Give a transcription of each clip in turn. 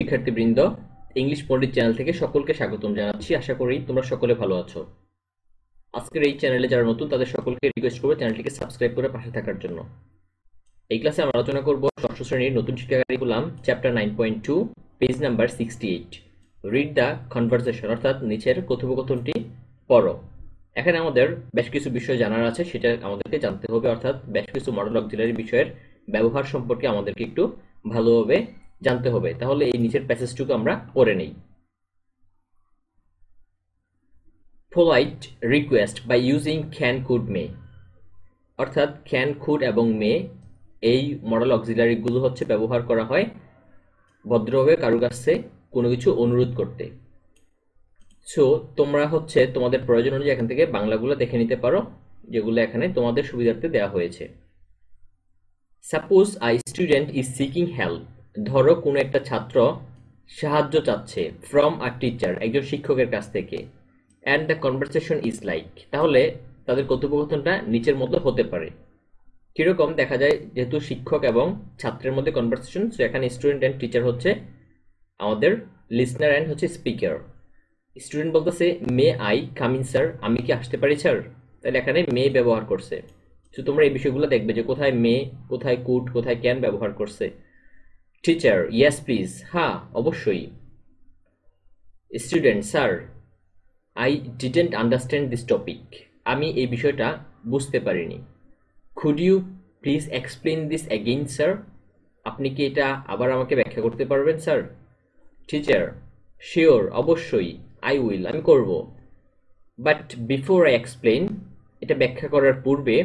শিক্ষার্থীবৃন্দ, ইংলিশ পণ্ডিত চ্যানেল থেকে সকলকে স্বাগতম জানাচ্ছি। আশা করি তোমরা সকলে ভালো আছো। আজকের এই চ্যানেলে যারা নতুন তাদের সকলকে রিকোয়েস্ট করবো চ্যানেলটিকে সাবস্ক্রাইব করে পাশে থাকার জন্য। এই ক্লাসে আমরা আলোচনা করব ষষ্ঠ শ্রেণীর নতুন শিক্ষা curriculum chapter 9.2 page number 68 read the conversation, অর্থাৎ নিচের কথোপকথনটি পড়ো। এখানে আমাদের বেশ কিছু বিষয় জানার আছে, সেটা আমাদেরকে জানতে হবে, অর্থাৎ বেশ কিছু মডেল অক্সিলারি বিষয়ের ব্যবহার সম্পর্কে আমাদেরকে একটু ভালোভাবে জানতে হবে। তাহলে এই নিচের প্যাসেজটুকু আমরা পড়ে নেই। Polite request by using can, could, may, অর্থাৎ ক্যান, কুড এবং মে এই মডেল অক্সিলারিগুলো হচ্ছে ব্যবহার করা হয় ভদ্রভাবে কারো কাছে কোনো কিছু অনুরোধ করতে। সো তোমরা হচ্ছে তোমাদের প্রয়োজন অনুযায়ী এখান থেকে বাংলাগুলো দেখে নিতে পারো, যেগুলো এখানে তোমাদের সুবিধার্থে দেওয়া হয়েছে। Suppose I student is seeking help, ধরো কোনো একটা ছাত্র সাহায্য চাচ্ছে ফ্রম আ টিচার, একজন শিক্ষকের কাছ থেকে, and the conversation is like, তাহলে তাদের কথোপকথনটা নিচের মতো হতে পারে। কিরকম দেখা যায়, যেহেতু শিক্ষক এবং ছাত্রের মধ্যে কনভারসেশন, সো এখানে স্টুডেন্ট অ্যান্ড টিচার হচ্ছে আমাদের লিসনার অ্যান্ড হচ্ছে স্পিকার। স্টুডেন্ট বলতেছে may I come in sir, আমি কি আসতে পারি স্যার, তাহলে এখানে মে ব্যবহার করছে। তো তোমরা এই বিষয়গুলো দেখবে যে কোথায় মে, কোথায় কুড, কোথায় ক্যান ব্যবহার করছে। টিচার ইয়েস প্লিজ, হ্যাঁ অবশ্যই। Student sir I didn't understand this topic, আমি এই বিষয়টা বুঝতে পারিনি। Could you please explain this again sir, আপনি কি এটা আবার আমাকে ব্যাখ্যা করতে পারবেন স্যার। টিচার শিওর, অবশ্যই, আই উইল, আমি করব। বাট বিফোর আই এক্সপ্লেন, এটা ব্যাখ্যা করার পূর্বে,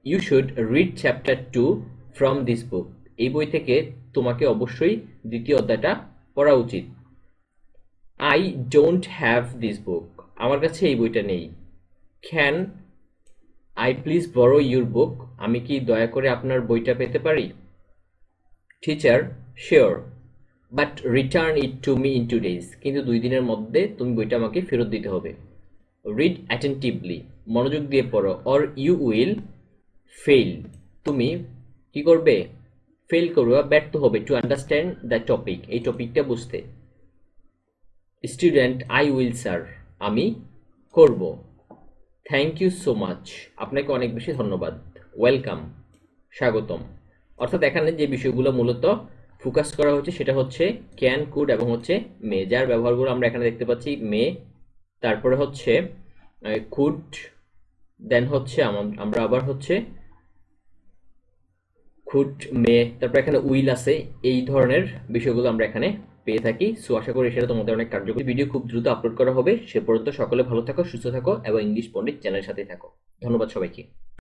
you should read chapter 2 from this book, এই বই থেকে তোমাকে অবশ্যই দ্বিতীয় অধ্যায়টা পড়া উচিত। I don't have this book, আমার কাছে এই বইটা নেই। Can I please borrow your book, আমি কি দয়া করে আপনার বইটা পেতে পারি। Teacher sure, but return it to me in 2 days, কিন্তু 2 দিনের মধ্যে তুমি বইটা আমাকে ফেরত দিতে হবে। রিড অ্যাটেন্টিভলি, মনোযোগ দিয়ে পড়ো। অর ইউ উইল ফেইল, তুমি কি করবে, ফেল করবে বা ব্যর্থ হবে। টু আন্ডারস্ট্যান্ড দ্য টপিক, এই টপিকটা বুঝতে। স্টুডেন্ট আই উইল স্যার, আমি করব। থ্যাংক ইউ সো মাচ, আপনাকে অনেক বেশি ধন্যবাদ। ওয়েলকাম, স্বাগতম। অর্থাৎ এখানে যে বিষয়গুলো মূলত ফোকাস করা হচ্ছে সেটা হচ্ছে ক্যান, কুড এবং হচ্ছে মে, যার ব্যবহারগুলো আমরা এখানে দেখতে পাচ্ছি। মে, তারপরে হচ্ছে কুড, দেন হচ্ছে আমরা আবার হচ্ছে কুড, মে, তারপর এখানে উইল আছে। এই ধরনের বিষয়গুলো আমরা এখানে পেয়ে থাকি। সো আশা করি সেটা তোমাদের অনেক কার্যকরী। ভিডিও খুব দ্রুত আপলোড করা হবে। সে পর্যন্ত সকলে ভালো থাকো, সুস্থ থাকো এবং ইংলিশ পণ্ডিত চ্যানেলের সাথেই থাকো। ধন্যবাদ সবাইকে।